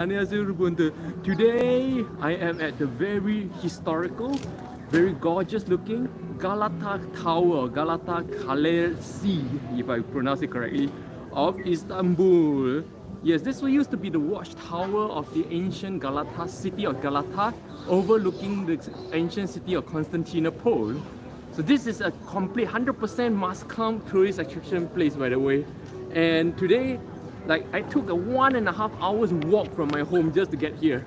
안녕하세요 여러분들. Today I am at the very historical, very gorgeous looking Galata Tower, Galata Kalesi, if I pronounce it correctly, of Istanbul. Yes, this used to be the watchtower of the ancient Galata city of Galata, overlooking the ancient city of Constantinople. So this is a complete 100% must-come tourist attraction place, by the way. And today, like, I took a 1.5 hours walk from my home just to get here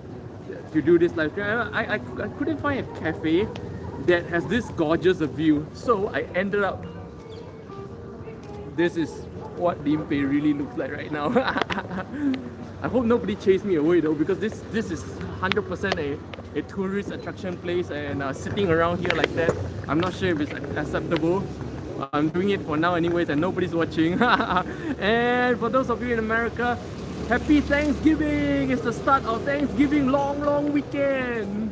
to do this live stream. I couldn't find a cafe that has this gorgeous a view, so I ended up. This is what Limpeh really looks like right now. I hope nobody chased me away though, because this is 100% a tourist attraction place, and sitting around here like that, I'm not sure if it's acceptable. I'm doing it for now anyways, and nobody's watching. And for those of you in America, happy Thanksgiving! It's the start of Thanksgiving long weekend.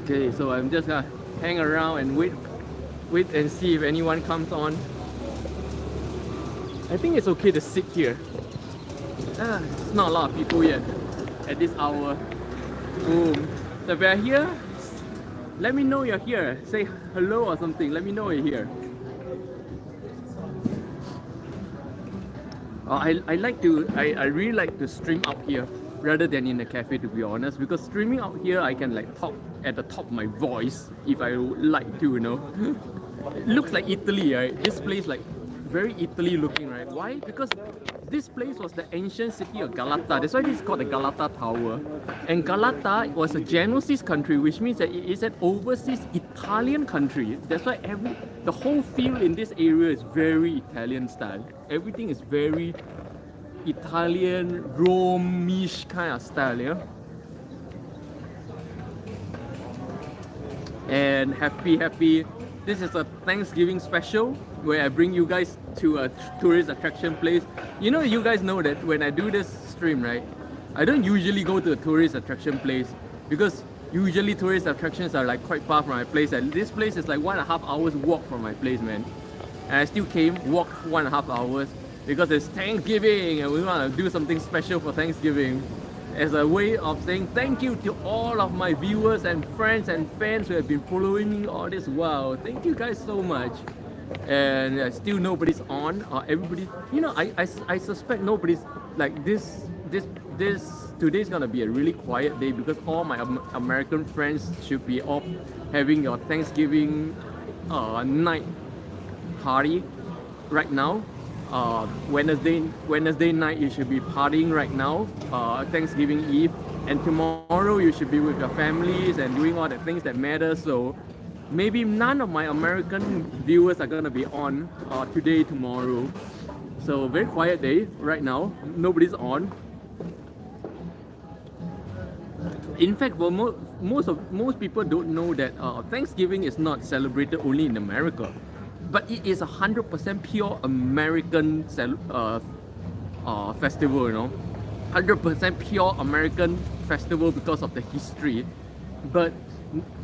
Okay, so I'm just gonna hang around and wait and see if anyone comes on. I think it's okay to sit here. It's not a lot of people yet at this hour. Boom. So if you're here, let me know you're here. Say hello or something. Let me know you're here. I really like to stream out here rather than in a cafe, to be honest, because streaming out here I can like talk at the top of my voice if I would like to, you know. It looks like Italy, right? This place like very Italy looking, right? Why? Because this place was the ancient city of Galata. That's why this is called the Galata Tower. And Galata was a Genoese country, which means that it is an overseas Italian country. That's why the whole feel in this area is very Italian style. Everything is very Italian, Romish kind of style, yeah? And happy. This is a Thanksgiving special where I bring you guys to a tourist attraction place. You know, you guys know that when I do this stream, right, I don't usually go to a tourist attraction place because usually tourist attractions are like quite far from my place, and this place is like 1.5 hours walk from my place, man. And I still walked 1.5 hours because it's Thanksgiving and we want to do something special for Thanksgiving, as a way of saying thank you to all of my viewers and friends and fans who have been following me all this while. Thank you guys so much. And still nobody's on, or everybody, you know, I suspect nobody's like today's gonna be a really quiet day because all my American friends should be off having your Thanksgiving night party right now. Wednesday night you should be partying right now, Thanksgiving Eve, and tomorrow you should be with your families and doing all the things that matter. So maybe none of my American viewers are gonna be on today, tomorrow. So very quiet day right now. Nobody's on. In fact, well, most people don't know that Thanksgiving is not celebrated only in America, but it is 100% pure American festival, you know. 100% pure American festival because of the history. But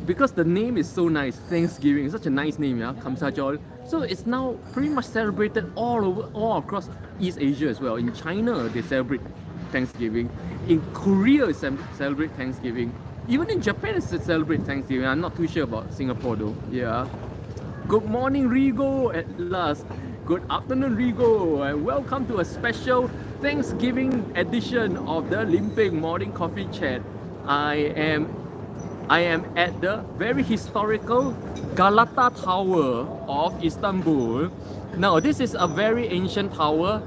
because the name is so nice, Thanksgiving, it's such a nice name, yeah, Kamsajol. So it's now pretty much celebrated all across East Asia as well. In China, they celebrate Thanksgiving. In Korea, they celebrate Thanksgiving. Even in Japan, they celebrate Thanksgiving. I'm not too sure about Singapore though. Yeah. Good morning, Rigo, at last. Good afternoon, Rigo, and welcome to a special Thanksgiving edition of the Limpeh Morning Coffee Chat. I am at the very historical Galata Tower of Istanbul. Now, this is a very ancient tower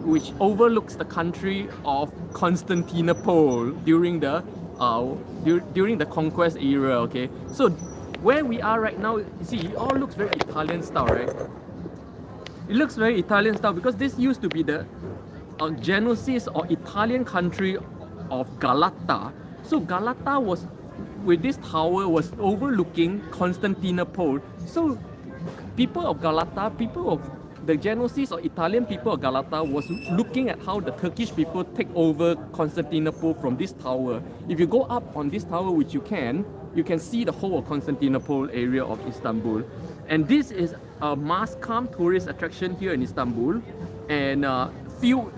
which overlooks the country of Constantinople during the conquest era. Okay, so where we are right now, you see, it all looks very Italian style, right? It looks very Italian style because this used to be the Genoese or Italian country of Galata. So Galata was, with this tower, was overlooking Constantinople. So people of Galata, people of the Genoese or Italian people of Galata was looking at how the Turkish people take over Constantinople from this tower. If you go up on this tower, which you can see the whole of Constantinople area of Istanbul. And this is a must-come tourist attraction here in Istanbul. and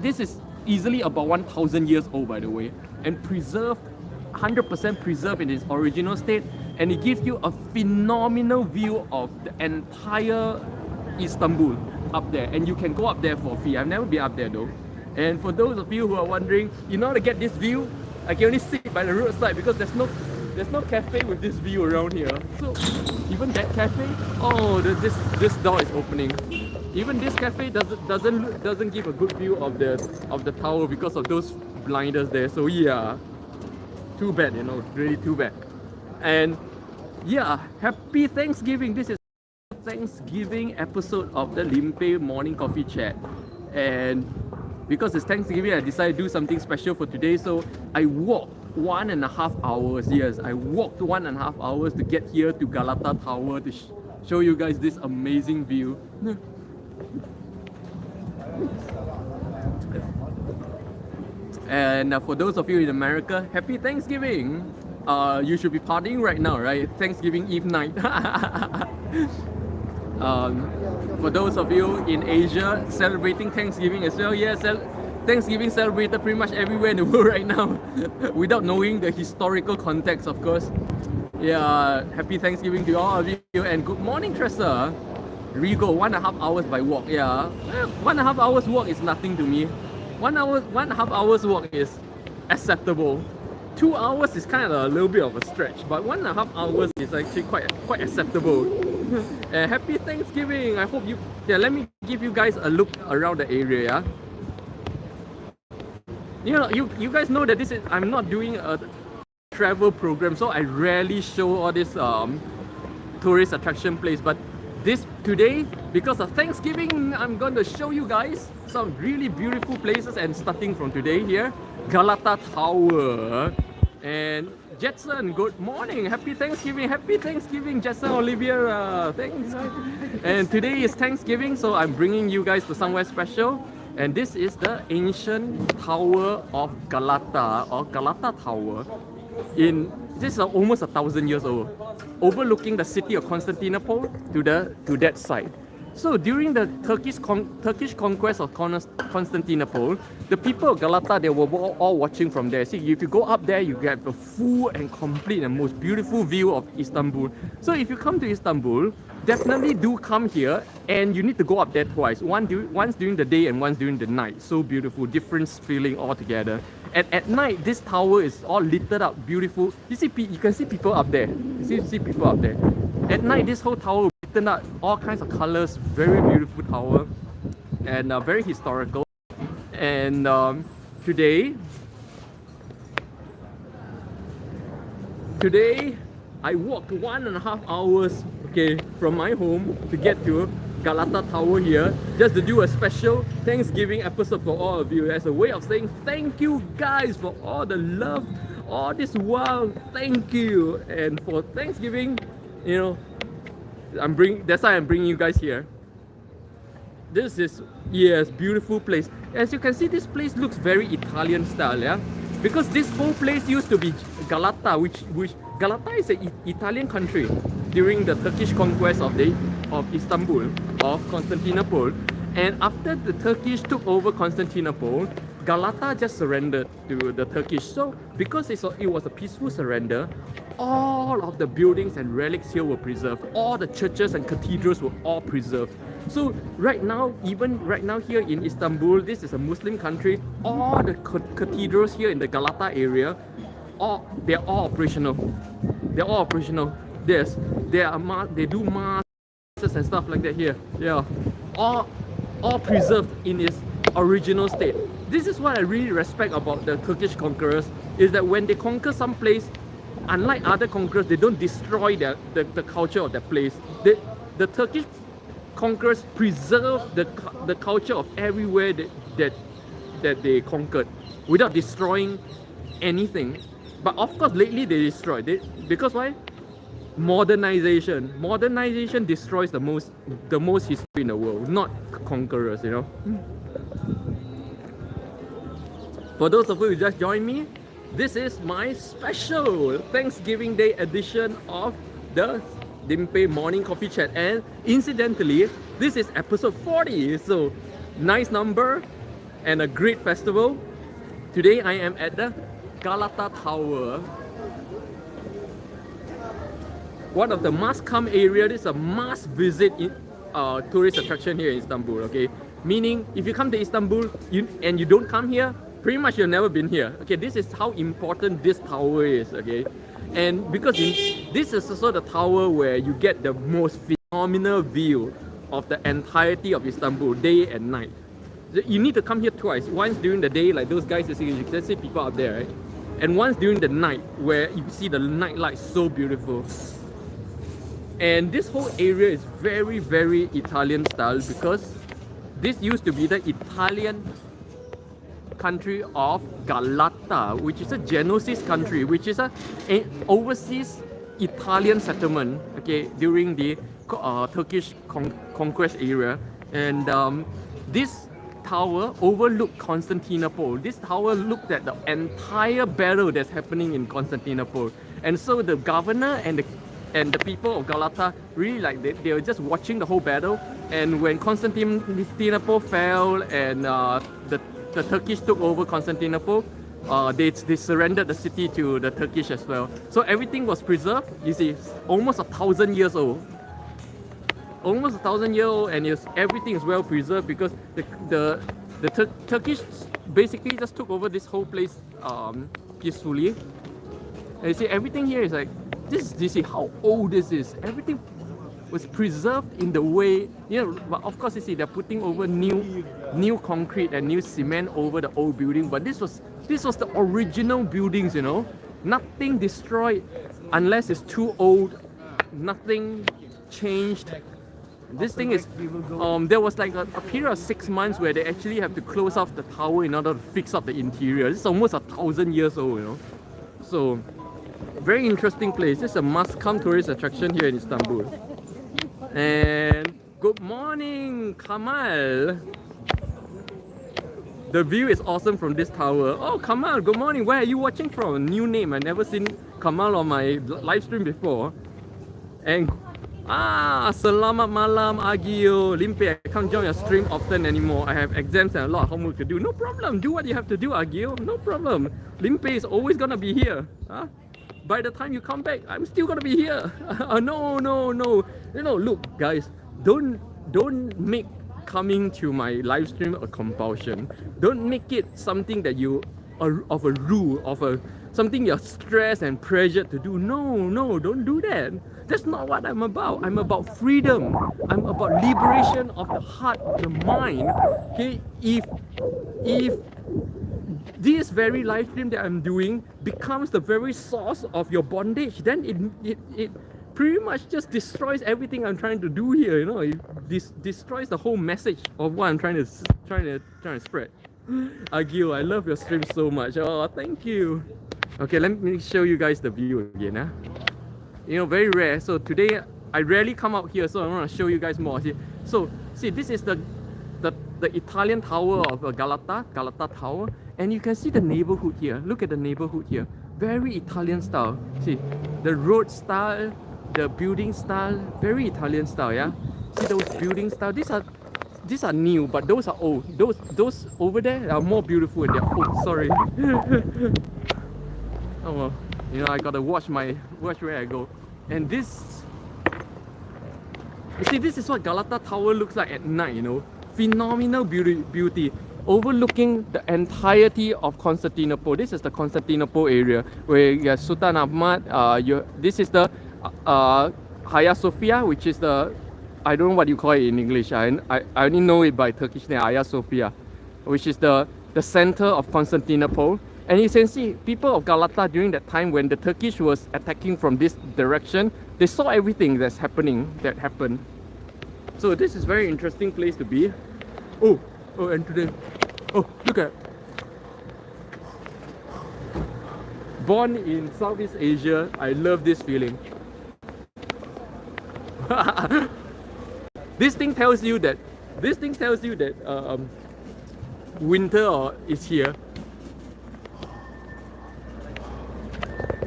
this is easily about 1,000 years old, by the way, and preserved, 100% preserved in its original state, and it gives you a phenomenal view of the entire Istanbul up there, and you can go up there for free. I've never been up there though. And for those of you who are wondering, in order to get this view, I can only sit by the roadside because there's no cafe with this view around here. So even that cafe, oh, this door is opening. Even this cafe doesn't give a good view of the tower because of those blinders there. So yeah, too bad, you know, really too bad. And yeah, happy Thanksgiving. This is Thanksgiving episode of the Limpeh Morning Coffee Chat. And because it's Thanksgiving, I decided to do something special for today. So I walked 1.5 hours. Yes, I walked 1.5 hours to get here to Galata Tower to show you guys this amazing view. And for those of you in America, happy Thanksgiving! You should be partying right now, right? Thanksgiving Eve night. For those of you in Asia celebrating Thanksgiving as well, yes, Thanksgiving celebrated pretty much everywhere in the world right now, without knowing the historical context, of course. Yeah, happy Thanksgiving to all of you, and good morning, Tressa. Rigo, 1.5 hours by walk. Yeah, 1.5 hours walk is nothing to me. 1.5 hours walk is acceptable. 2 hours is kind of a little bit of a stretch, but 1.5 hours is actually quite acceptable. Happy Thanksgiving! I hope you. Yeah, let me give you guys a look around the area. You know, you guys know that I'm not doing a travel program, so I rarely show all this tourist attraction place. But today, because of Thanksgiving, I'm going to show you guys some really beautiful places. And starting from today here, Galata Tower. And Jetson, good morning, happy Thanksgiving, Jetson, Olivia, thanks. And today is Thanksgiving, so I'm bringing you guys to somewhere special. And this is the ancient Tower of Galata, or Galata Tower. This is almost 1,000 years old, overlooking the city of Constantinople to that side. So during the Turkish conquest of Constantinople, the people of Galata, they were all watching from there. See, if you go up there, you get the full and complete and most beautiful view of Istanbul. So if you come to Istanbul, definitely do come here, and you need to go up there twice. Once during the day and once during the night. So beautiful, different feeling altogether. And at night, this tower is all lit up, beautiful. You can see people up there. You see people up there. At night, this whole tower lit up, all kinds of colors. Very beautiful tower, and very historical. And today, I walked 1.5 hours, okay, from my home to get to Galata Tower here, just to do a special Thanksgiving episode for all of you, as a way of saying thank you guys for all the love, all this wow, thank you. And for Thanksgiving, you know, that's why I'm bringing you guys here. This is, yes, beautiful place. As you can see, this place looks very Italian style, yeah, because this whole place used to be Galata, which Galata is an Italian country during the Turkish conquest of Istanbul, of Constantinople. And after the Turkish took over Constantinople, Galata just surrendered to the Turkish. So because it was a peaceful surrender, all of the buildings and relics here were preserved. All the churches and cathedrals were all preserved. So right now, even right now here in Istanbul, this is a Muslim country, all the cathedrals here in the Galata area, they're all operational. They're all operational. Yes, they do masses and stuff like that here. Yeah, all preserved in its original state. This is what I really respect about the Turkish conquerors, is that when they conquer some place, unlike other conquerors, they don't destroy the culture of that place. The Turkish conquerors preserve the culture of everywhere that they conquered without destroying anything. But of course, lately they destroyed it because why? Modernization. Modernization destroys the most history in the world, not conquerors, you know. For those of you who just joined me, this is my special Thanksgiving Day edition of the Limpeh Morning Coffee Chat. And incidentally, this is episode 40. So nice number and a great festival. Today I am at the Galata Tower. One of the must-come area. This is a must-visit tourist attraction here in Istanbul. Okay, meaning if you come to Istanbul and you don't come here, pretty much you've never been here. Okay, this is how important this tower is. Okay, and because this is also the tower where you get the most phenomenal view of the entirety of Istanbul, day and night. You need to come here twice. Once during the day, like those guys, you can see people up there, right? And once during the night, where you see the night light so beautiful. And this whole area is very, very Italian style because this used to be the Italian country of Galata, which is a Genoese country, which is a overseas Italian settlement, okay, during the Turkish conquest area. And this tower overlooked Constantinople. This tower looked at the entire battle that's happening in Constantinople. And so the governor and the people of Galata really they were just watching the whole battle. And when Constantinople fell and the Turkish took over Constantinople, they surrendered the city to the Turkish as well. So everything was preserved. You see, almost 1,000 years old. Almost 1,000 years old, and everything is well preserved because the Turkish basically just took over this whole place peacefully. And you see, everything here is like this. You see how old this is. Everything was preserved in the way, but of course you see they're putting over new concrete and new cement over the old building. But this was the original buildings. Nothing destroyed unless it's too old. Nothing changed. This thing is, there was like a period of 6 months where they actually have to close off the tower in order to fix up the interior. This is almost 1,000 years old, So, very interesting place. This is a must-come tourist attraction here in Istanbul. And good morning, Kamal. The view is awesome from this tower. Oh, Kamal, good morning. Where are you watching from? New name. I've never seen Kamal on my live stream before. And selamat malam, Agio. Limpeh, I can't join your stream often anymore. I have exams and a lot of homework to do. No problem. Do what you have to do, Agio. No problem. Limpeh is always gonna be here. By the time you come back, I'm still gonna be here. No. Look, guys, don't make coming to my live stream a compulsion. Don't make it something that you of a rule, something you're stressed and pressured to do. No, don't do that. That's not what I'm about. I'm about freedom. I'm about liberation of the heart, the mind. Okay, if this very live stream that I'm doing becomes the very source of your bondage, then it pretty much just destroys everything I'm trying to do here. It destroys the whole message of what I'm trying to spread. Agil, I love your stream so much. Oh, thank you. Okay, let me show you guys the view again. Very rare. So today I rarely come out here, so I want to show you guys more. See, this is the Italian tower of Galata Tower, and you can see the neighborhood here. Look at the neighborhood here. Very Italian style. See, the road style, the building style, very Italian style. Yeah. See those building style. These are new, but those are old. Those over there are more beautiful and they're old. Sorry. Oh well. I gotta watch where I go. And this, you see, this is what Galata Tower looks like at night. Phenomenal beauty, overlooking the entirety of Constantinople. This is the Constantinople area where you have Sultan Ahmad. This is the Hagia Sophia, which is the, I don't know what you call it in English. I only know it by Turkish name, Hagia Sophia, which is the center of Constantinople. And you can see people of Galata during that time when the Turkish was attacking from this direction, they saw everything that happened. So this is a very interesting place to be. Oh, and today, look at, born in Southeast Asia, I love this feeling. This thing tells you that winter is here.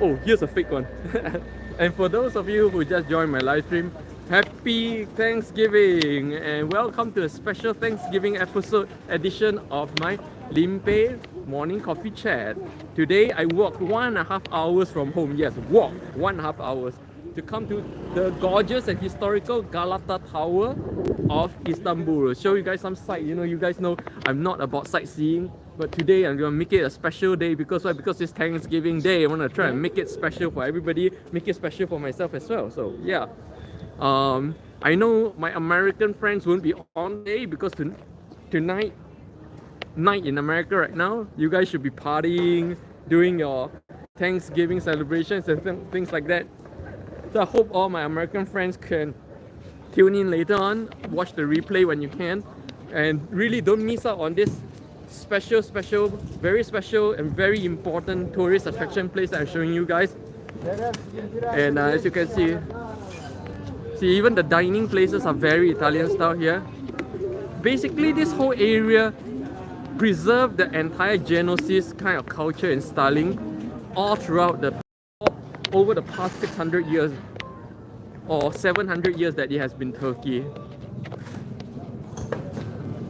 Oh, here's a fake one. And for those of you who just joined my live stream, Happy Thanksgiving and welcome to a special Thanksgiving episode edition of my Limpeh morning coffee chat. Today I walked 1.5 hours from home. Yes, walk 1.5 hours to come to the gorgeous and historical Galata Tower of Istanbul. Show you guys some sight. You guys know I'm not about sightseeing, but today I'm gonna make it a special day because why? Because it's Thanksgiving Day. I wanna try and make it special for everybody, make it special for myself as well. So yeah. I know my American friends won't be on today because tonight night in America right now, you guys should be partying, doing your Thanksgiving celebrations and things like that. So I hope all my American friends can tune in later on, watch the replay when you can, and really don't miss out on this special, very special and very important tourist attraction place that I'm showing you guys. And as you can see, even the dining places are very Italian style here. Basically, this whole area preserved the entire Genoese kind of culture and styling all throughout over the past 600 years or 700 years that it has been Turkey,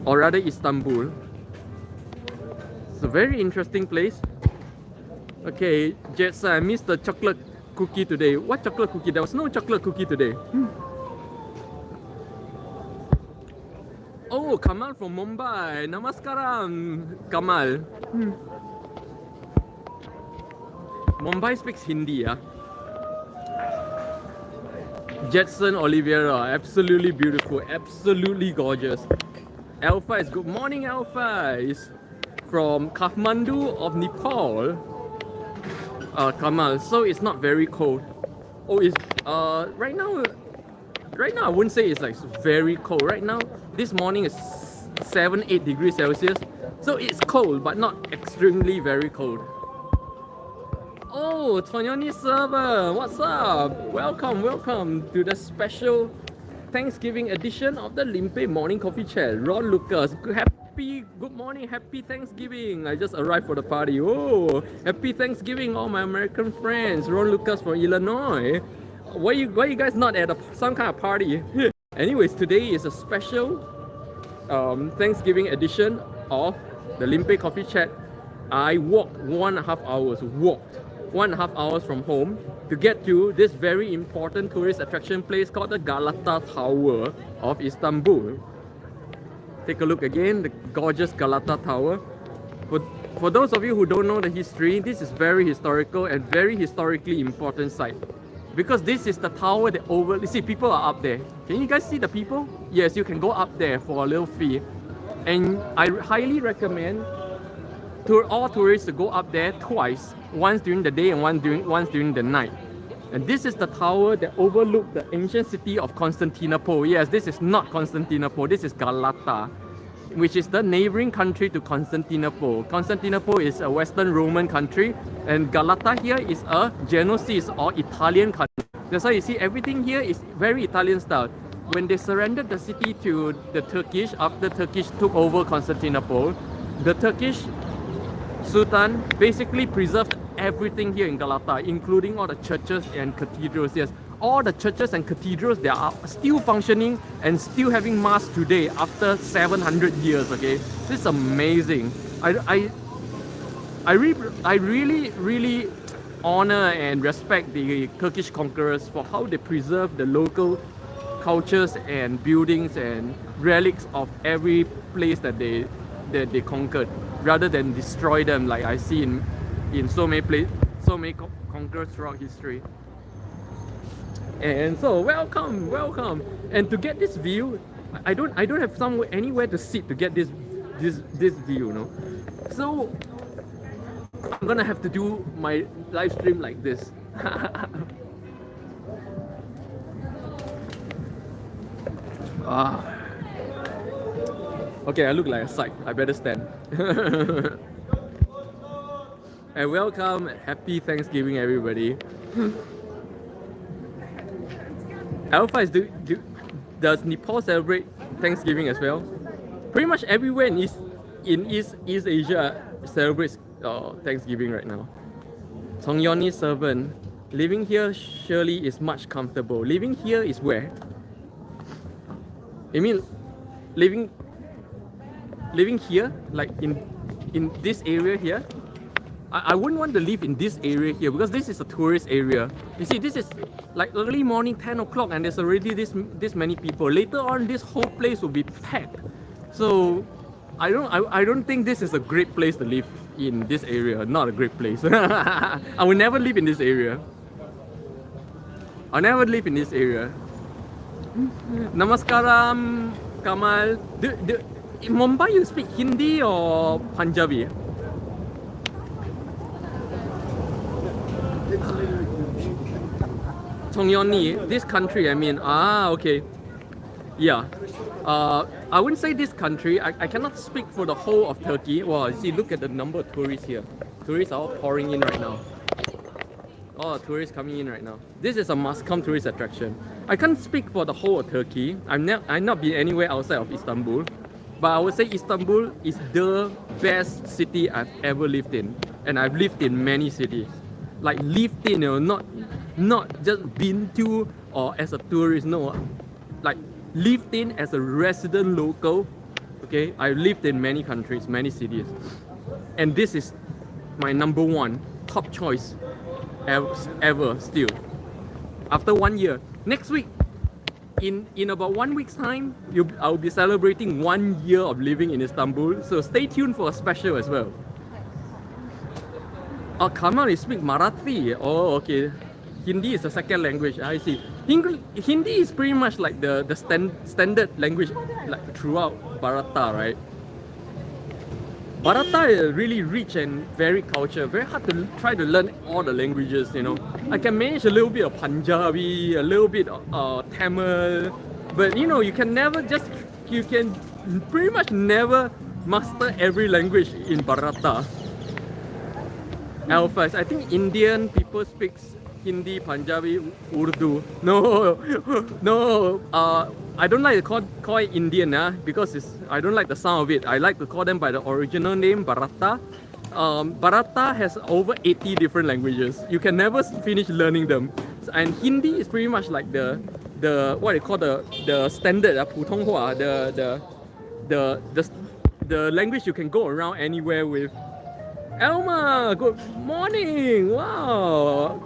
or rather Istanbul. It's a very interesting place. Okay, Jetsa, I missed the chocolate cookie today. What chocolate cookie? There was no chocolate cookie today. Oh, Kamal from Mumbai. Namaskaram, Kamal. Mumbai speaks Hindi, yeah? Jetson Oliveira, absolutely beautiful, absolutely gorgeous. Alpha is good morning, Alpha is from Kathmandu of Nepal. Kamal, so it's not very cold. Oh, it's right now I wouldn't say it's like very cold. Right now, this morning is 7-8 degrees Celsius, so it's cold but not extremely very cold. Oh, Tonyoni server, what's up? Welcome to the special Thanksgiving edition of the Limpeh morning coffee chat. Ron Lucas, good morning, happy Thanksgiving. I just arrived for the party. Oh, happy Thanksgiving, all my American friends. Ron Lucas from Illinois. Why you guys not at some kind of party? Anyways, today is a special Thanksgiving edition of the Limpeh coffee chat. I walked 1.5 hours from home to get to this very important tourist attraction place called the Galata Tower of Istanbul. Take a look again, the gorgeous Galata Tower. For those of you who don't know the history, this is very historical and very historically important site. Because this is the tower that you see, people are up there. Can you guys see the people? Yes, you can go up there for a little fee. And I highly recommend all tourists to go up there twice, once during the day and once during the night. And this is the tower that overlooked the ancient city of Constantinople. Yes, this is not Constantinople, this is Galata, which is the neighboring country to Constantinople. Constantinople is a Western Roman country, and Galata here is a Genoese or Italian country. That's why you see everything here is very Italian style. When they surrendered the city to the Turkish, after Turkish took over Constantinople, the Turkish Sultan basically preserved everything here in Galata, including all the churches and cathedrals. Yes, all the churches and cathedrals, they are still functioning and still having mass today after 700 years. Okay, this is amazing. I really honor and respect the Turkish conquerors for how they preserve the local cultures and buildings and relics of every place that they conquered, rather than destroy them like I see in so many conquerors throughout history. And so welcome. And to get this view, I don't have anywhere to sit to get this view, So I'm gonna have to do my live stream like this. Okay, I look like a sight. I better stand. And welcome, happy Thanksgiving, everybody. Alpha does Nepal celebrate Thanksgiving as well? Pretty much everywhere in East Asia celebrates Thanksgiving right now. Songyoni servant, living here surely is much comfortable. Living here is where? I mean, living here, like in this area here, I wouldn't want to live in this area here because this is a tourist area. You see, this is like early morning, 10 o'clock, and there's already this many people. Later on, this whole place will be packed. So I don't think this is a great place to live in this area. Not a great place. I will never live in this area. I'll never live in this area. Namaskaram, Kamal. In Mumbai, you speak Hindi or Punjabi? Tongyoni, this country, I mean, okay. Yeah. I wouldn't say this country. I cannot speak for the whole of Turkey. Well, see, look at the number of tourists here. Tourists are all pouring in right now. Oh, tourists coming in right now. This is a must-come tourist attraction. I can't speak for the whole of Turkey. I've not been anywhere outside of Istanbul. But I would say Istanbul is the best city I've ever lived in. And I've lived in many cities. Like lived in, not just been to or as a tourist, no. Like lived in as a resident local. Okay, I've lived in many countries, many cities. And this is my number one top choice ever still. After 1 year. Next week, in about 1 week's time, I'll be celebrating 1 year of living in Istanbul. So stay tuned for a special as well. Oh, Kamal, you speak Marathi. Oh, okay. Hindi is the second language. I see. Hindi is pretty much like the standard language like throughout Bharata, right? Bharata is really rich and very culture. Very hard to try to learn all the languages, I can manage a little bit of Punjabi, a little bit of Tamil, but you can pretty much never master every language in Bharata. Alphas, I think Indian people speak Hindi, Punjabi, Urdu. No, I don't like to call it Indian because I don't like the sound of it. I like to call them by the original name, Bharata. Bharata has over 80 different languages. You can never finish learning them. And Hindi is pretty much like the what they call the standard, 普通话, the language you can go around anywhere with. Elma, good morning. Wow.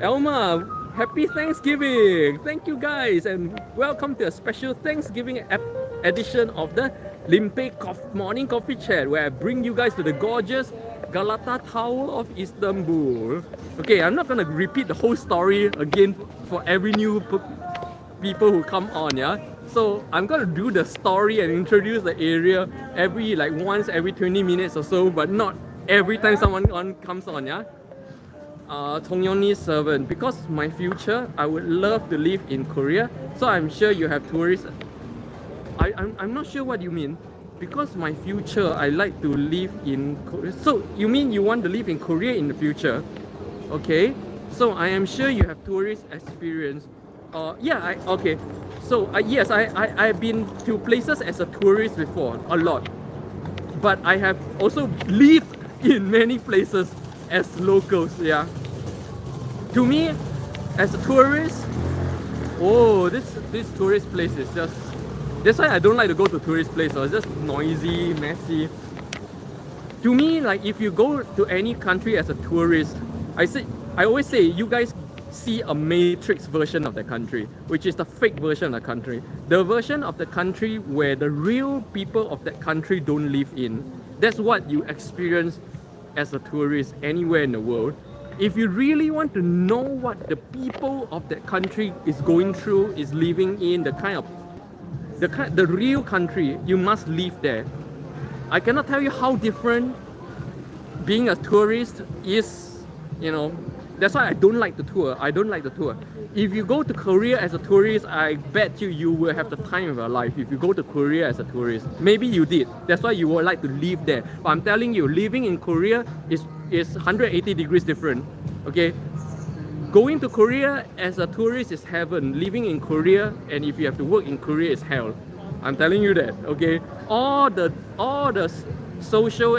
Elma, happy Thanksgiving. Thank you guys and welcome to a special Thanksgiving edition of the Limpeh morning coffee chat where I bring you guys to the gorgeous Galata Tower of Istanbul. Okay, I'm not gonna repeat the whole story again for every new people who come on, yeah? So I'm gonna do the story and introduce the area once every 20 minutes or so, but not every time someone comes on, yeah? Tongyoni's servant. Because my future, I would love to live in Korea. So I'm sure you have tourists. I'm not sure what you mean. Because my future, I like to live in Korea. So you mean you want to live in Korea in the future? Okay. So I am sure you have tourist experience. Okay. So yes, I've been to places as a tourist before, a lot. But I have also lived in many places as locals, yeah. To me, as a tourist, this tourist place is just... That's why I don't like to go to tourist places. It's just noisy, messy. To me, like if you go to any country as a tourist, I always say you guys see a matrix version of the country, which is the fake version of the country. The version of the country where the real people of that country don't live in. That's what you experience as a tourist anywhere in the world. If you really want to know what the people of that country is going through, is living in, the real country, you must live there. I cannot tell you how different being a tourist is, That's why I don't like the tour. If you go to Korea as a tourist, I bet you will have the time of your life if you go to Korea as a tourist. Maybe you did. That's why you would like to live there. But I'm telling you, living in Korea is 180 degrees different. Okay? Going to Korea as a tourist is heaven. Living in Korea, and if you have to work in Korea, is hell. I'm telling you that. Okay? All the social,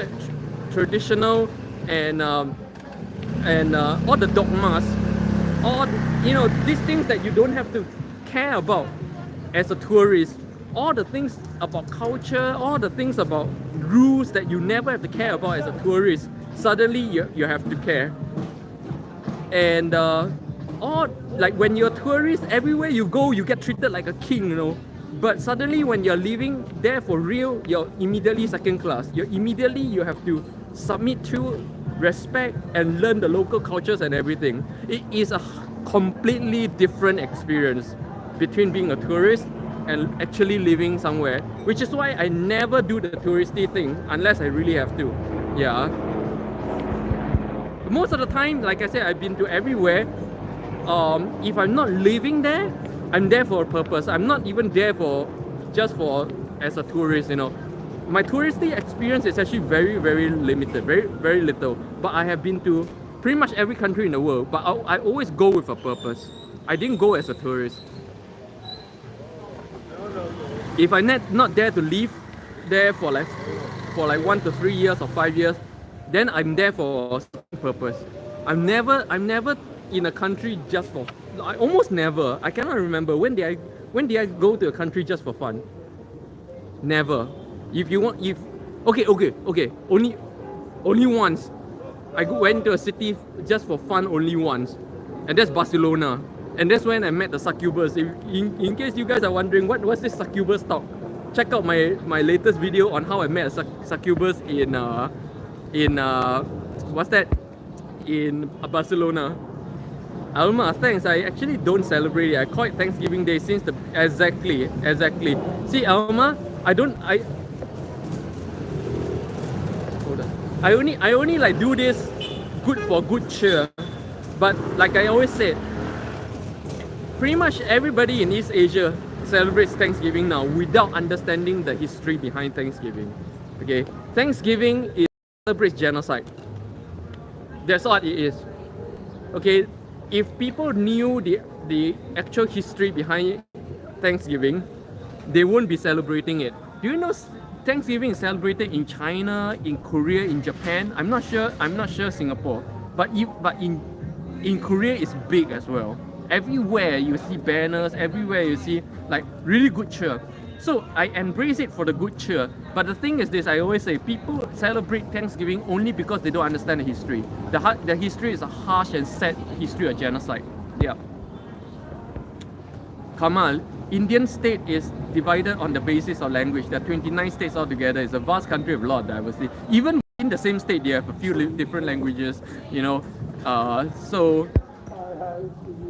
traditional, and all the dogmas, these things that you don't have to care about as a tourist, all the things about culture, all the things about rules that you never have to care about as a tourist, suddenly you have to care. And all like when you're a tourist, everywhere you go, you get treated like a king, you know. But suddenly, when you're living there for real, you're immediately second class. You have to submit to, respect, and learn the local cultures and everything. It is a completely different experience between being a tourist and actually living somewhere, which is why I never do the touristy thing unless I really have to. Yeah. Most of the time, like I said, I've been to everywhere. If I'm not living there, I'm there for a purpose. I'm not even there for just for as a tourist, you know. My touristy experience is actually very, very limited, very, very little. But I have been to pretty much every country in the world. But I always go with a purpose. I didn't go as a tourist. If I'm not there to live there for like 1 to 3 years or 5 years, then I'm there for a purpose. I'm never in a country just for. I almost never. I cannot remember when did I go to a country just for fun. Never. Okay. Only once. I went to a city just for fun only once, and that's Barcelona. And that's when I met the succubus. In case you guys are wondering what's this succubus talk, check out my latest video on how I met a succubus in what's that? In Barcelona. Alma, thanks. I actually don't celebrate it. I call it Thanksgiving Day since the exactly. See, Alma, I only like do this good for good cheer. But like I always said, pretty much everybody in East Asia celebrates Thanksgiving now without understanding the history behind Thanksgiving. Okay, Thanksgiving celebrates genocide. That's what it is. Okay, if people knew the actual history behind Thanksgiving, they won't be celebrating it. Do you know Thanksgiving is celebrated in China, in Korea, in Japan? I'm not sure Singapore, but in Korea it's big as well. Everywhere you see banners, everywhere you see like really good cheer. So I embrace it for the good cheer. But the thing is this, I always say, people celebrate Thanksgiving only because they don't understand the history. The history is a harsh and sad history of genocide. Yeah. Kamal, Indian state is divided on the basis of language. There are 29 states altogether. It's a vast country with a lot of diversity. Even in the same state, they have a few different languages, you know.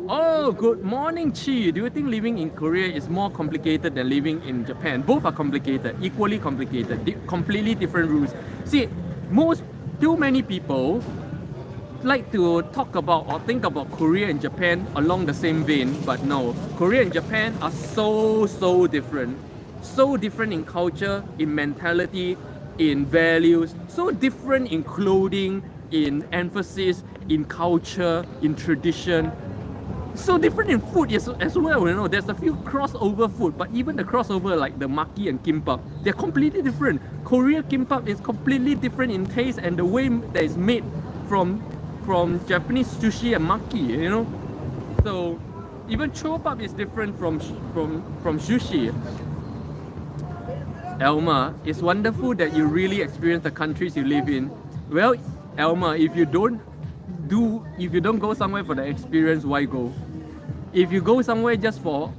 Oh, good morning, Chi. Do you think living in Korea is more complicated than living in Japan? Both are complicated, equally complicated, completely different rules. See, too many people like to talk about or think about Korea and Japan along the same vein, but no. Korea and Japan are so different. So different in culture, in mentality, in values, so different in clothing, in emphasis, in culture, in tradition. So different in food as well, you know. There's a few crossover food, but even the crossover like the maki and kimbap, they're completely different. Korea kimbap is completely different in taste and the way that it's made from Japanese sushi and maki, you know. So even chobap is different from sushi. Elma, it's wonderful that you really experience the countries you live in. Well, Elma, if you don't go somewhere for the experience, why go? If you go somewhere just for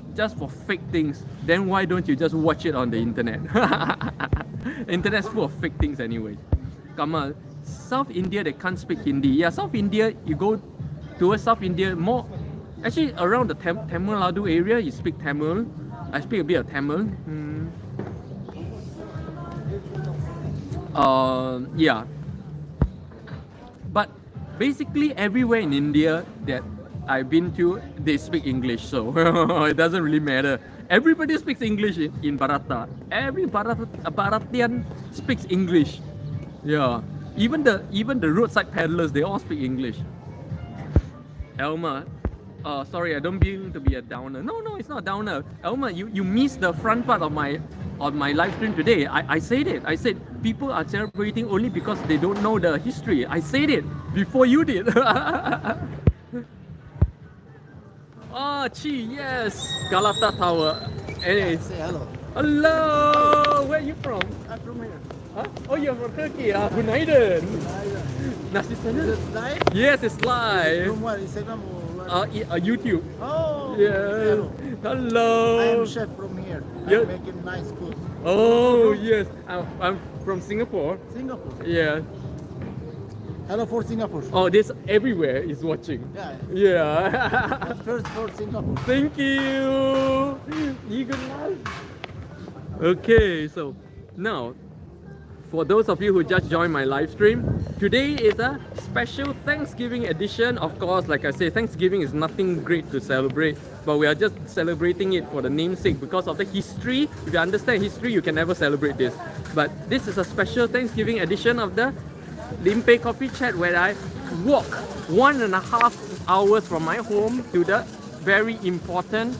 fake things, then why don't you just watch it on the internet? Internet's full of fake things anyway. Kamal, South India, they can't speak Hindi. Yeah, South India, you go towards South India more. Actually, around the Tamil Nadu area, you speak Tamil. I speak a bit of Tamil. Yeah. But basically everywhere in India that I've been to, they speak English, so it doesn't really matter. Everybody speaks English in Bharata. Every Bharatian speaks English. Yeah. Even the roadside peddlers, they all speak English. Elma, sorry, I don't mean to be a downer. No, it's not a downer. Elma, you missed the front part of my live stream today. I said it. I said people are celebrating only because they don't know the history. I said it before you did. Oh, Chi, yes. Galata Tower. Anyway, Say hello. Hello. Where are you from? I'm from here. Huh? Oh, you're from Turkey. Günaydın. Nasılsınız? Is it live? Yes, it's live. From what? Instagram or what? YouTube. Oh, Yes. hello. I am Hello. chef from here. Yeah. I'm making nice food. Oh, yes. I'm from Singapore. Singapore. Yeah. Hello for Singapore. Oh, this everywhere is watching. Yeah. Yeah. But first for Singapore. Thank you. You good life. Okay, so now for those of you who just joined my live stream, today is a special Thanksgiving edition. Of course, like I say, Thanksgiving is nothing great to celebrate, but we are just celebrating it for the namesake because of the history. If you understand history, you can never celebrate this. But this is a special Thanksgiving edition of the Limpeh Coffee Chat, where I walk 1.5 hours from my home to the very important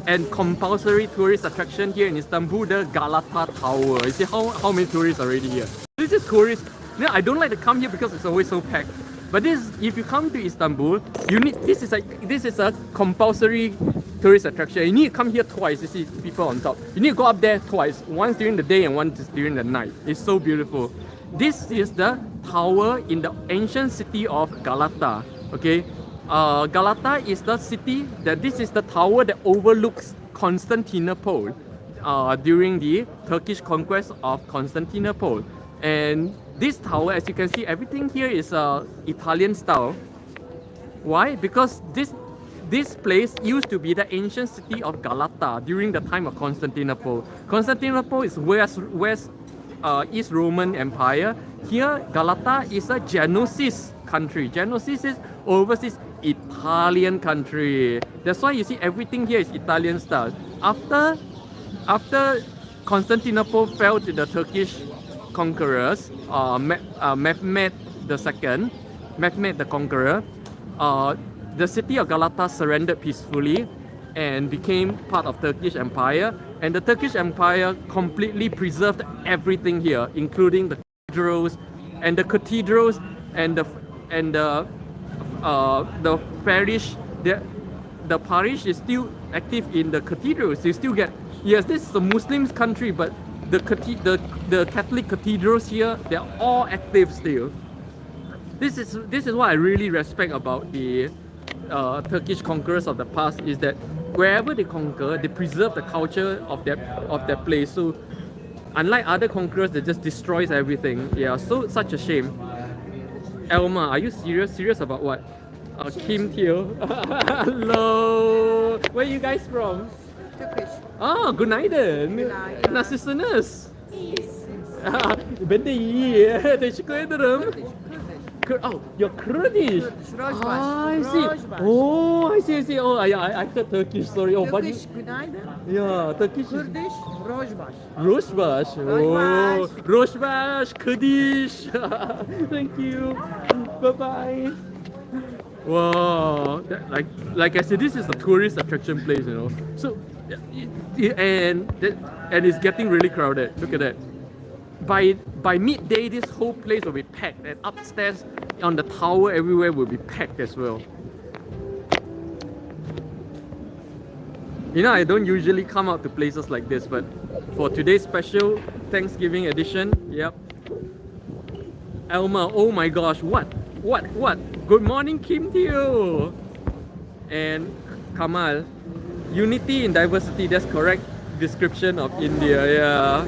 and compulsory tourist attraction here in Istanbul, the Galata Tower. You see how many tourists are already here? This is tourists. No, I don't like to come here because it's always so packed. But this, if you come to Istanbul, you need this is a compulsory tourist attraction. You need to come here twice. You see people on top. You need to go up there twice. Once during the day and once during the night. It's so beautiful. This is the tower in the ancient city of Galata. Okay. Galata is the city this is the tower that overlooks Constantinople during the Turkish conquest of Constantinople. And this tower, as you can see, everything here is Italian style. Why? Because this place used to be the ancient city of Galata during the time of Constantinople. Constantinople is East Roman Empire. Here, Galata is a Genoese country. Genoese is overseas Italian country. That's why you see everything here is Italian style. After Constantinople fell to the Turkish conquerors, Mehmed the Conqueror, the city of Galata surrendered peacefully and became part of Turkish Empire. And the Turkish Empire completely preserved everything here, including the cathedrals and the parish. The parish is still active in the cathedrals. You still get, yes, this is a Muslim country, but the Catholic cathedrals here, they're all active still. This is what I really respect about the Turkish conquerors of the past, is that wherever they conquer, they preserve the culture of their place. So unlike other conquerors that just destroys everything, yeah, so such a shame. Elma, are you serious? Serious about what? Kim Teo. Hello. Where are you guys from? Turkish. Ah, günaydın. Günaydın. Nasılsınız? İyiyiz. Ben de iyi. Teşekkür ederim. Oh, you're Kurdish. Rojbaş. Ah, I see. Rojbaş. Oh, I see. Oh, I thought Turkish. Sorry. Oh, but Turkish günaydın. yeah, Turkish. Kurdish rojbaş. Rojbaş. Oh, Rojbaş. Rojbaş, Kurdish. Thank you. Bye bye. Wow, like I said, this is a tourist attraction place, you know. So, and it's getting really crowded. Look at that. By midday, this whole place will be packed, and upstairs on the tower, everywhere will be packed as well. You know, I don't usually come out to places like this, but for today's special Thanksgiving edition, yep. Elma, oh my gosh, what? Good morning, Kim Teo. And Kamal, unity in diversity, that's correct description of India, yeah.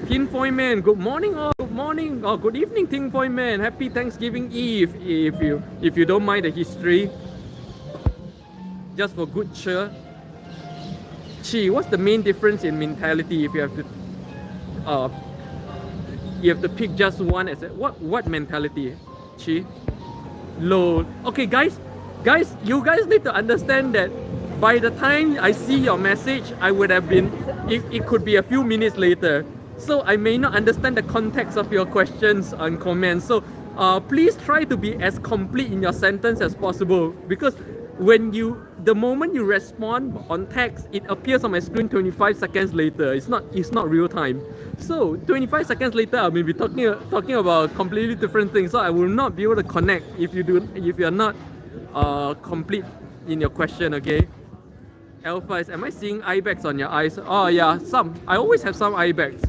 Tinfoil Man, good morning all, good morning, or good evening Tinfoil Man, happy Thanksgiving Eve, if you don't mind the history. Just for good cheer. Chi, what's the main difference in mentality if you have to pick just one as what mentality? Chi? Low. Okay guys, you guys need to understand that by the time I see your message, I would have been, it could be a few minutes later. So I may not understand the context of your questions and comments. So please try to be as complete in your sentence as possible, because the moment you respond on text, it appears on my screen 25 seconds later. It's not real time. So 25 seconds later, I may be talking about completely different things. So I will not be able to connect if you are not complete in your question. Okay. Alpha is, am I seeing eye bags on your eyes? Oh yeah, some. I always have some eye bags.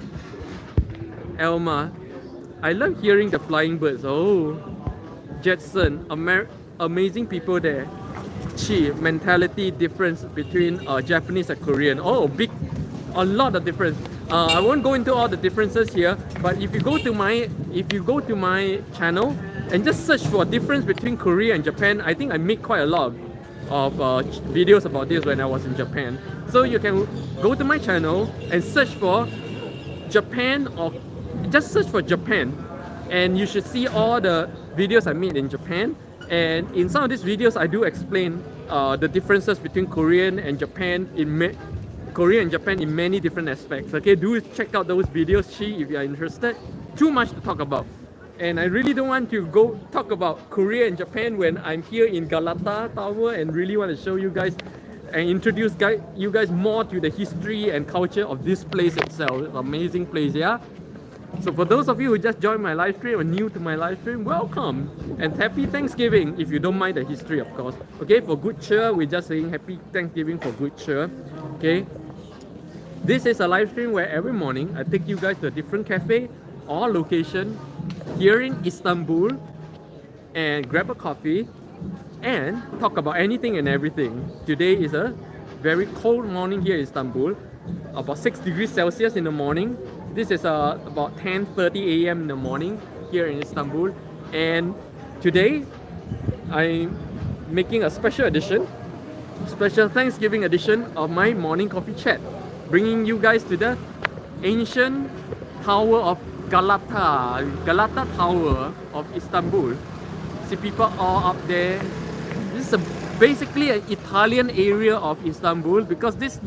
Elma, I love hearing the flying birds. Oh, Jetson, amazing people there. Chi, mentality difference between Japanese and Korean. Oh, a lot of difference. I won't go into all the differences here, but if you go to my channel and just search for difference between Korea and Japan, I think I make quite a lot of videos about this when I was in Japan. So you can go to my channel and search for Japan, or just search for Japan, and you should see all the videos I made in Japan. And in some of these videos, I do explain the differences between Korea and Japan in many different aspects. Okay, do check out those videos, Chi, if you are interested. Too much to talk about, and I really don't want to go talk about Korea and Japan when I'm here in Galata Tower, and really want to show you guys and introduce you guys more to the history and culture of this place itself. It's an amazing place, yeah. So for those of you who just joined my live stream or new to my live stream, welcome and happy Thanksgiving, if you don't mind the history, of course. Okay, for good cheer, we're just saying happy Thanksgiving for good cheer. Okay, this is a live stream where every morning I take you guys to a different cafe or location here in Istanbul and grab a coffee and talk about anything and everything. Today is a very cold morning here in Istanbul, about 6 degrees Celsius in the morning. This is about 10:30 a.m. in the morning here in Istanbul, and today I'm making a special Thanksgiving edition of my morning coffee chat, bringing you guys to the ancient Tower of Galata Tower of Istanbul. See people all up there. This is basically an Italian area of Istanbul, because this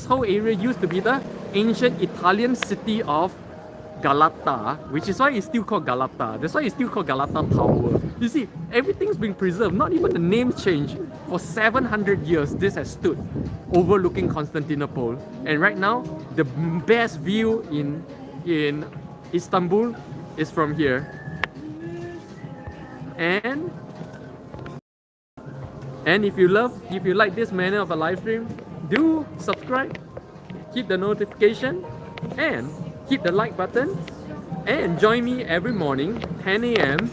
whole area used to be the ancient Italian city of Galata, which is why it's still called Galata. That's why it's still called Galata Tower. You see, everything's been preserved. Not even the names changed. For 700 years, this has stood overlooking Constantinople. And right now, the best view in Istanbul is from here. And if you like this manner of a live stream, do subscribe, hit the notification, and hit the like button, and join me every morning 10 a.m.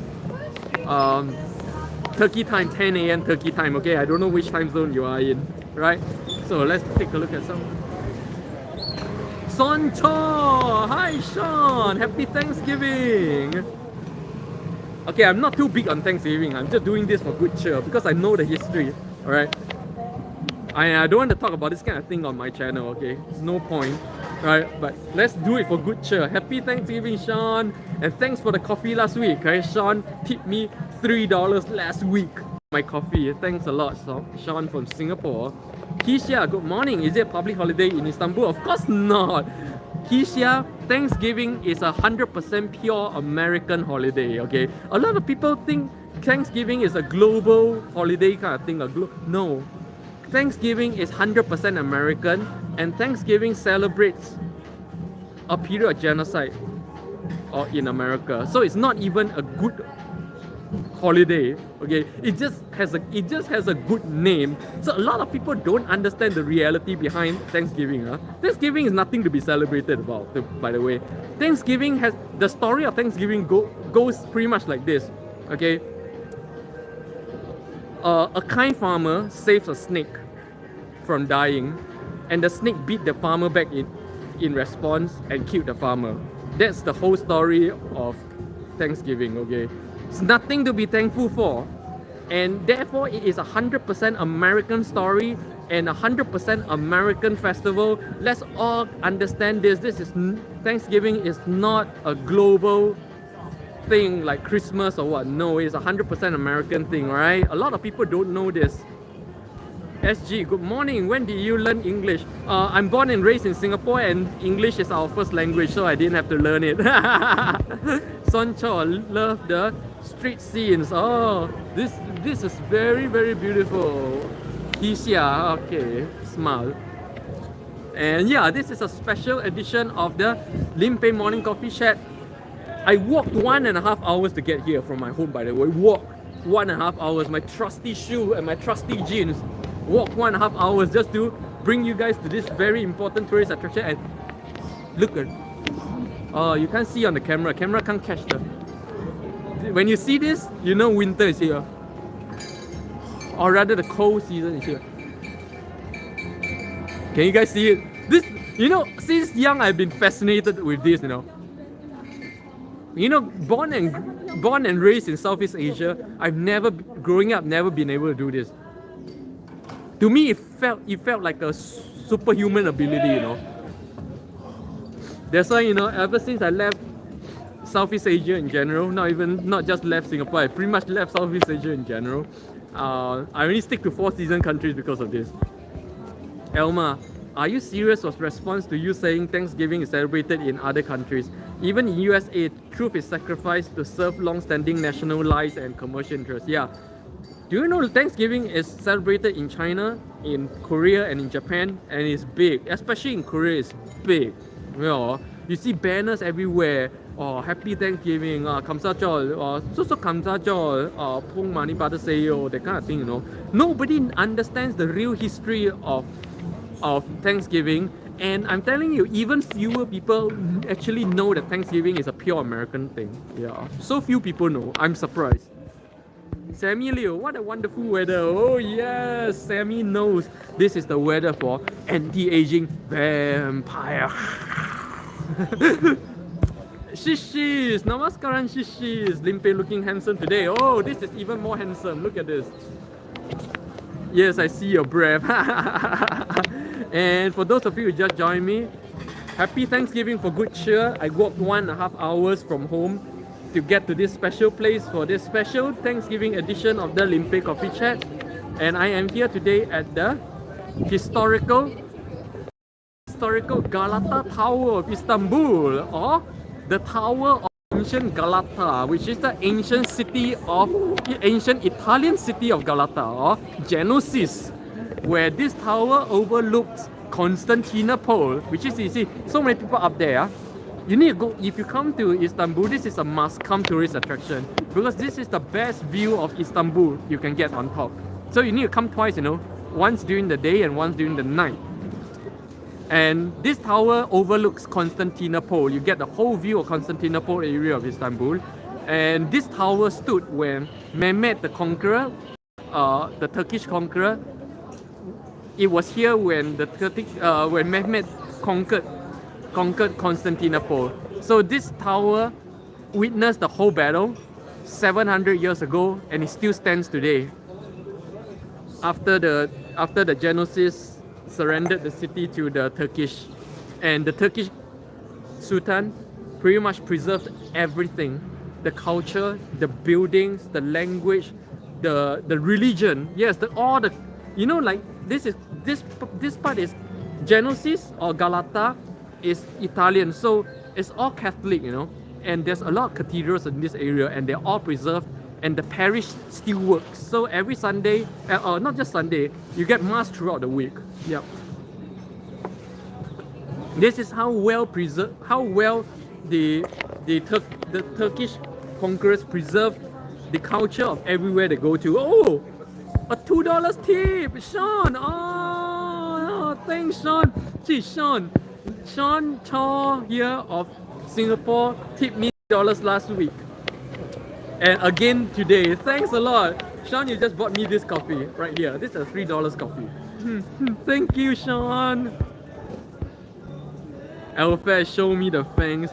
Turkey time, 10 a.m. Turkey time. Okay, I don't know which time zone you are in, right? So let's take a look at some. Son Cho, hi Sean, happy Thanksgiving. Okay, I'm not too big on Thanksgiving. I'm just doing this for good cheer because I know the history. Alright. I don't want to talk about this kind of thing on my channel, okay? There's no point. Right? But let's do it for good cheer. Happy Thanksgiving, Sean. And thanks for the coffee last week. Okay? Sean tipped me $3 last week. My coffee. Thanks a lot, Sean from Singapore. Kisha, good morning. Is it a public holiday in Istanbul? Of course not. Kisha, Thanksgiving is 100% pure American holiday, okay? A lot of people think Thanksgiving is a global holiday kind of thing. No. Thanksgiving is 100% American, and Thanksgiving celebrates a period of genocide in America. So it's not even a good holiday, okay? It just has a good name. So a lot of people don't understand the reality behind Thanksgiving. Thanksgiving is nothing to be celebrated about, by the way. The story of Thanksgiving goes pretty much like this, okay? A kind farmer saves a snake from dying, and the snake beat the farmer back in response and killed the farmer. That's the whole story of Thanksgiving, okay? It's nothing to be thankful for, and therefore it is 100% American story and 100% American festival. Let's all understand this. Thanksgiving is not a global thing like Christmas or what. No, it's 100% American thing, alright? A lot of people don't know this. SG, good morning. When did you learn English? I'm born and raised in Singapore, and English is our first language, so I didn't have to learn it. Soncho, love the street scenes. Oh, this is very, very beautiful. Kisha, okay, smile. And yeah, this is a special edition of the Limpeh Morning Coffee Chat. I walked 1.5 hours to get here from my home, by the way. Walked 1.5 hours. My trusty shoe and my trusty jeans walk 1.5 hours just to bring you guys to this very important tourist attraction. And look at, you can't see on the camera. Camera can't catch the. When you see this, you know winter is here, or rather the cold season is here. Can you guys see it? This, you know, since young I've been fascinated with this. Born and raised in Southeast Asia, growing up, never been able to do this. To me, it felt like a superhuman ability. That's why, ever since I left Southeast Asia in general, not just left Singapore, I pretty much left Southeast Asia in general. I only stick to 4-season countries because of this. Elma, are you serious? Was response to you saying Thanksgiving is celebrated in other countries. Even in USA, truth is sacrificed to serve long-standing national lies and commercial interests. Yeah. Do you know Thanksgiving is celebrated in China, in Korea, and in Japan, and it's big. Especially in Korea, it's big. You see banners everywhere. Happy Thanksgiving, 감사절, 소소 감사절, 복 많이 받으세요, that kind of thing. Nobody understands the real history of Thanksgiving, and I'm telling you, even fewer people actually know that Thanksgiving is a pure American thing. Yeah, so few people know. I'm surprised. Sammy Liu, what a wonderful weather. Oh yes, Sammy knows this is the weather for anti-aging vampire. Shishis, namaskaran shishis. Limpeh looking handsome today. Oh, this is even more handsome. Look at this. Yes, I see your breath. And for those of you who just joined me, happy Thanksgiving for good cheer. I walked 1.5 hours from home to get to this special place for this special Thanksgiving edition of the Limpeh Coffee Chat. And I am here today at the historical Galata Tower of Istanbul, or the Tower of ancient Galata, which is the ancient Italian city of Galata, or Genosis, where this tower overlooks Constantinople, which is, you see, so many people up there. You need to go, if you come to Istanbul, this is a must-come tourist attraction, because this is the best view of Istanbul you can get on top. So you need to come twice, once during the day and once during the night. And this tower overlooks Constantinople. You get the whole view of Constantinople area of Istanbul. And this tower stood when Mehmed the Conqueror, the Turkish conqueror, it was here when when Mehmed conquered Constantinople. So this tower witnessed the whole battle 700 years ago, and it still stands today. After the Genosis surrendered the city to the Turkish, and the Turkish Sultan pretty much preserved everything: the culture, the buildings, the language, the religion. Yes, all the, like this part is Genosis or Galata is Italian, so it's all Catholic, and there's a lot of cathedrals in this area, and they're all preserved, and the parish still works. So every Sunday, not just Sunday, you get mass throughout the week. Yep. This is how well the Turkish conquerors preserved the culture of everywhere they go to. Oh, a $2 tip, Sean. Oh, thanks, Sean. Gee, Sean Chaw here of Singapore tipped me $2 last week. And again today. Thanks a lot. Sean, you just bought me this coffee right here. This is a $3 coffee. Thank you, Sean. Alpha, show me the fangs.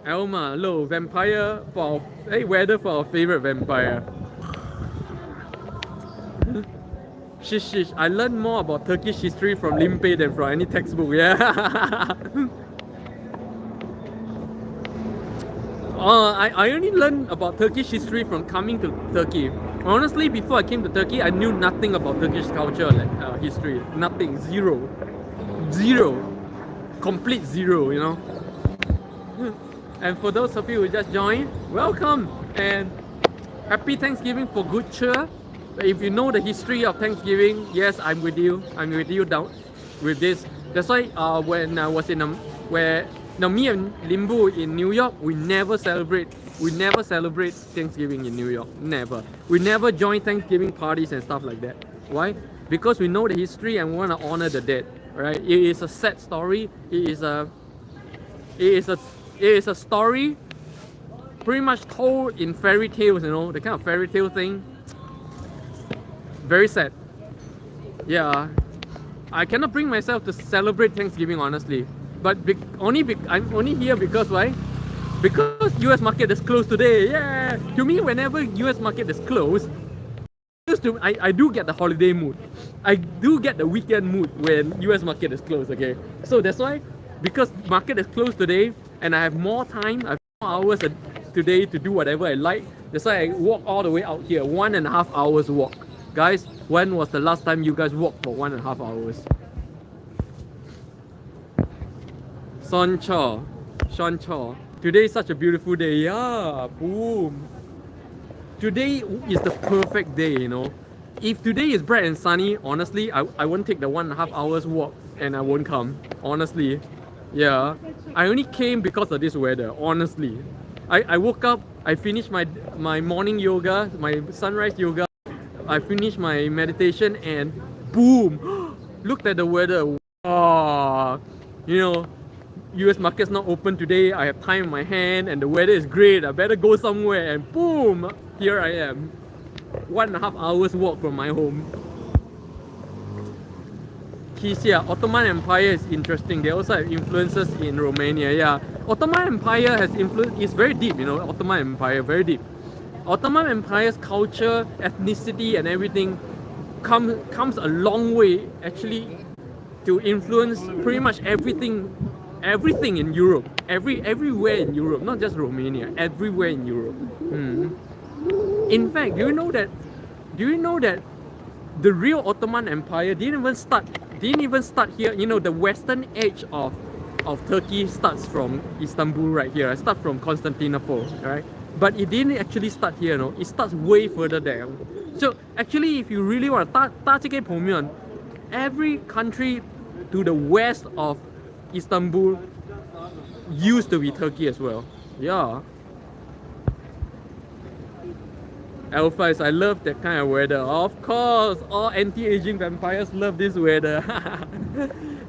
Elma, hello, vampire for weather for our favorite vampire. Shish, I learned more about Turkish history from Limpeh than from any textbook. Yeah. I only learned about Turkish history from coming to Turkey. Honestly, before I came to Turkey, I knew nothing about Turkish culture and history. Nothing. Zero. Complete zero, And for those of you who just joined, welcome and happy Thanksgiving for good cheer. If you know the history of Thanksgiving, yes, I'm with you. I'm with you down with this. That's why when I was me and Limbu in New York, we never celebrate Thanksgiving in New York. Never. We never join Thanksgiving parties and stuff like that. Why? because we know the history and we want to honor the dead, right? It is a sad story. It is a story pretty much told in fairy tales, you know, the kind of fairy tale thing. Very sad. Yeah, I cannot bring myself to celebrate Thanksgiving, honestly. But I'm only here because why? Because US market is closed today. Yeah. To me, whenever US market is closed, I do get the holiday mood. I do get the weekend mood when US market is closed. Okay. So that's why, because market is closed today and I have more time, I have more hours today to do whatever I like. That's why I walk all the way out here. 1.5 hours walk. Guys, when was the last time you guys walked for 1.5 hours? Sean Chaw. Today is such a beautiful day. Yeah, boom. Today is the perfect day, you know. If today is bright and sunny, honestly, I won't take the 1.5 hours walk and I won't come. Honestly. Yeah. I only came because of this weather, honestly. I woke up, I finished my morning yoga, my sunrise yoga. I finished my meditation and boom, looked at the weather. Wow, you know, US market's not open today. I have time in my hand and the weather is great. I better go somewhere and boom, here I am. 1.5 hours walk from my home. Kisia, Ottoman Empire is interesting. They also have influences in Romania. Yeah, Ottoman Empire has influence. It's very deep, you know. Ottoman Empire, very deep. Ottoman Empire's culture, ethnicity, and everything comes a long way actually to influence pretty much everything in Europe, everywhere in Europe, not just Romania, everywhere in Europe. In fact, do you know that the real Ottoman Empire didn't even start here. You know, the western edge of Turkey starts from Istanbul right here. I start from Constantinople, right? But it didn't actually start here, no. It starts way further down. So actually, if you really want to every country to the west of Istanbul used to be Turkey as well. Yeah. Alphas, I love that kind of weather. Of course, all anti-aging vampires love this weather.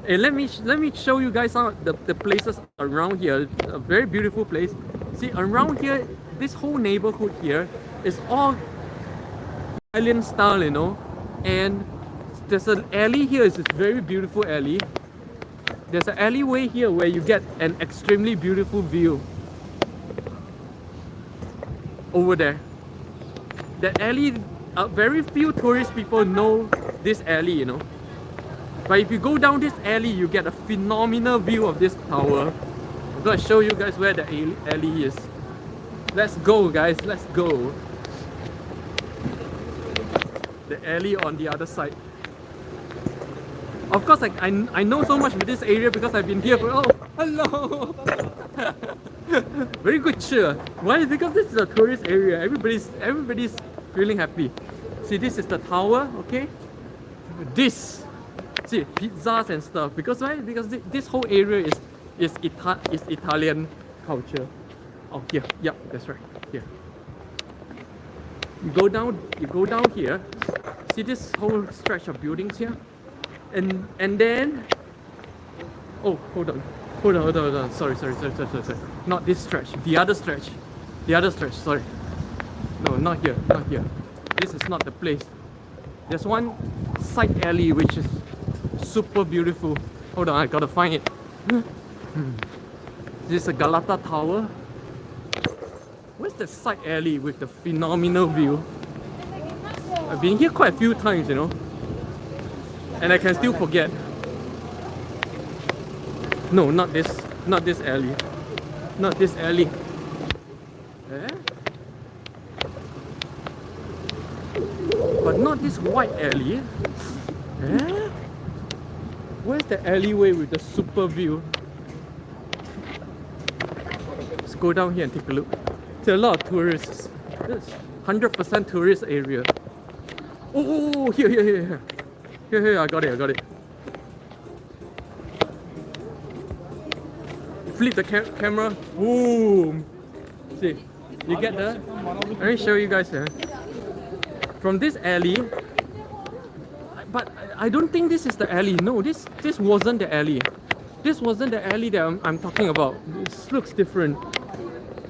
Hey, let me show you guys some of the places around here. A very beautiful place. See, around here, this whole neighborhood here is all Italian style, you know. And there's an alley here. It's a very beautiful alley. There's an alleyway here where you get an extremely beautiful view. Over there. That alley, very few tourist people know this alley, you know. But if you go down this alley, you get a phenomenal view of this tower. I'm gonna show you guys where the alley is. Let's go, guys, let's go. The alley on the other side. Of course, I know so much with this area because I've been here for, oh, hello! Very good cheer. Why? Because this is a tourist area. Everybody's feeling happy. See, this is the tower, okay? This, see, pizzas and stuff. Because why? Because this whole area is Italian culture. Oh, here, yeah, that's right. Here. You go down here. See this whole stretch of buildings here, and then, oh, hold on. Sorry. Not this stretch. The other stretch. Sorry. No, not here. This is not the place. There's one side alley which is super beautiful. Hold on, I gotta find it. This is a Galata Tower. Where's the side alley with the phenomenal view? I've been here quite a few times, you know, and I can still forget. No, not this alley. Not this alley. Eh? But not this white alley. Eh? Where's the alleyway with the super view? Let's go down here and take a look. There's a lot of tourists. This is 100% tourist area. Oh, here. Here, I got it. Flip the camera. Boom. See, you get the. Let me show you guys here. From this alley, but I don't think this is the alley. No, this wasn't the alley. This wasn't the alley that I'm talking about. This looks different.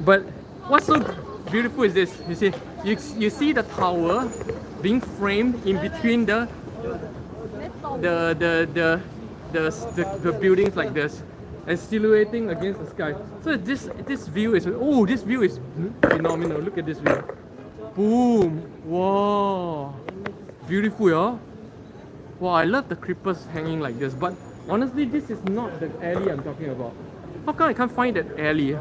But what's so beautiful is this. You see the tower being framed in between the buildings like this, and silhouetting against the sky. So this view is phenomenal. Look at this view. Boom! Wow! Beautiful, yeah. Wow, I love the creepers hanging like this. But honestly, this is not the alley I'm talking about. How come I can't find that alley?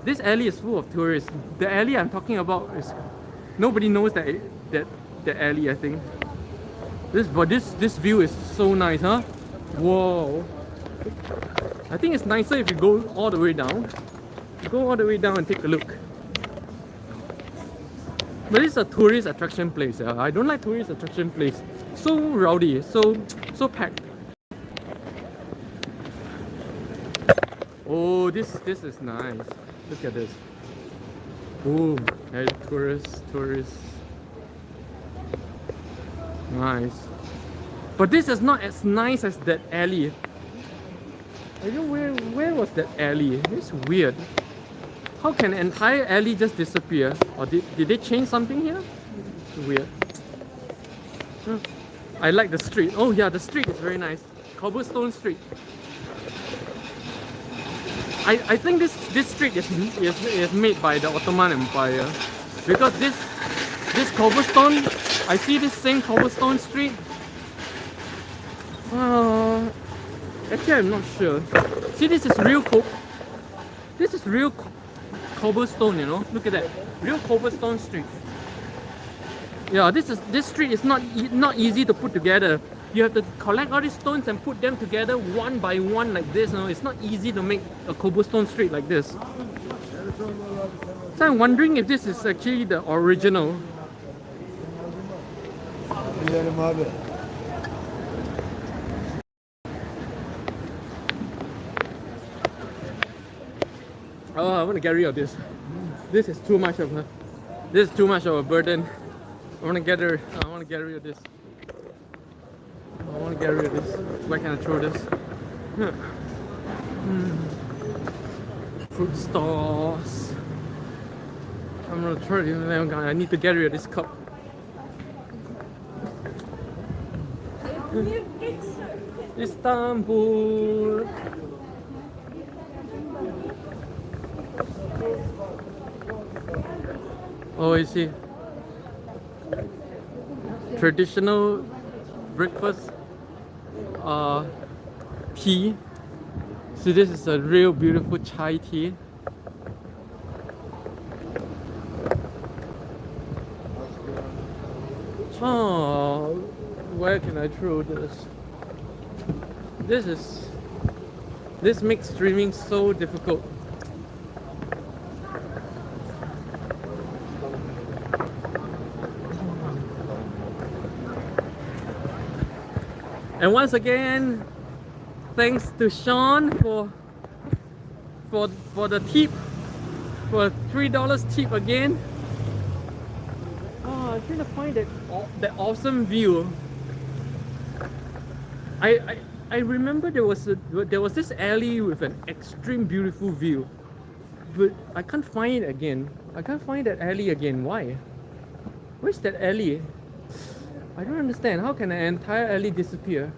This alley is full of tourists. The alley I'm talking about is nobody knows that the alley. I think. This view is so nice, huh? Whoa! I think it's nicer if you go all the way down. Go all the way down and take a look. But it's a tourist attraction place. Yeah? I don't like tourist attraction place. So rowdy, so packed. Oh, this is nice. Look at this. Boom! Hey, tourists. Nice. But this is not as nice as that alley. I don't know where was that alley? It's weird. How can an entire alley just disappear? Or did they change something here? It's weird. I like the street. Oh yeah, the street is very nice. Cobblestone street. I think this street is made by the Ottoman Empire, because this cobblestone, I see this same cobblestone street. Actually, I'm not sure. See, this is real cobblestone. You know, look at that, real cobblestone street. Yeah, this street is not easy to put together. You have to collect all these stones and put them together one by one like this. You know, it's not easy to make a cobblestone street like this. So I'm wondering if this is actually the original. Oh, I want to get rid of this. This is too much of a burden. I want to get rid of this. Where can I throw this? Fruit stalls. I'm gonna throw it. I need to get rid of this cup. Istanbul. Oh, I see. Traditional breakfast tea. So this is a real beautiful chai tea. Oh, where can I throw this? This makes streaming so difficult. And once again, thanks to Sean for the tip, for $3 tip again. Oh, I'm trying to find that awesome view. I remember there was this alley with an extreme beautiful view, but I can't find it again. I can't find that alley again. Why? Where's that alley? I don't understand. How can an entire alley disappear?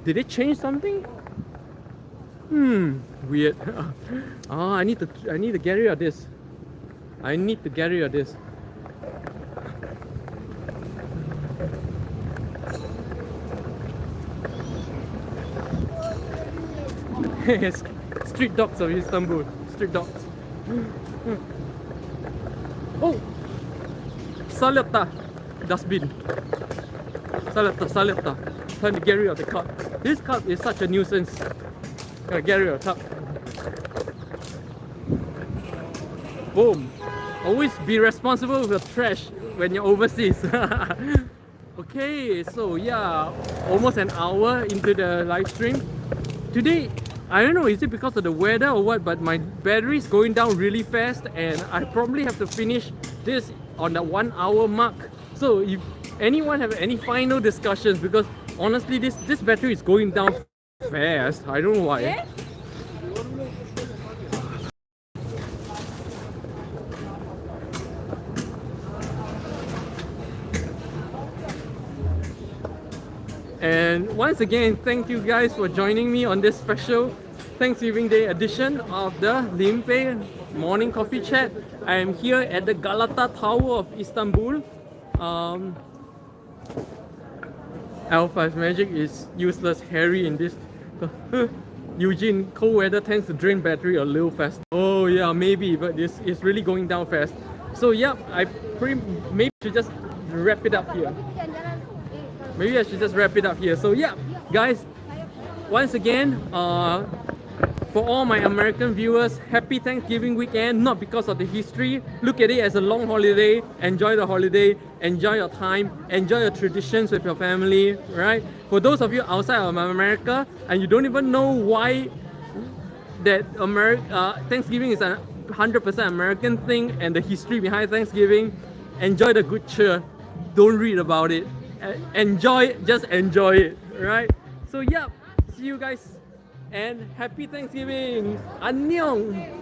Did they change something? Weird. Oh, I need to get rid of this. I need to get rid of this. Street dogs of Istanbul. Street dogs. Oh! Salata. Dustbin. Salata. Time to get rid of the cup. This cup is such a nuisance. Gotta get rid of the cup. Boom. Always be responsible with your trash when you're overseas. Okay, so yeah, almost an hour into the live stream. Today, I don't know, is it because of the weather or what, but my battery is going down really fast and I probably have to finish this on the 1 hour mark. So if anyone have any final discussions, because honestly this battery is going down fast. I don't know why. And once again, thank you guys for joining me on this special Thanksgiving Day edition of the Limpeh Morning Coffee Chat. I am here at the Galata Tower of Istanbul. Alpha's magic is useless. Harry in this. Eugene, cold weather tends to drain battery a little fast. Oh yeah, maybe, but this is really going down fast. So yeah, maybe should just wrap it up here. Maybe I should just wrap it up here. So yeah, guys, once again, for all my American viewers, happy Thanksgiving weekend. Not because of the history. Look at it as a long holiday. Enjoy the holiday. Enjoy your time. Enjoy your traditions with your family. Right? For those of you outside of America and you don't even know why that Thanksgiving is a 100% American thing and the history behind Thanksgiving, enjoy the good cheer. Don't read about it. Enjoy, just enjoy it, right? So yeah, see you guys and happy Thanksgiving. Annyeong.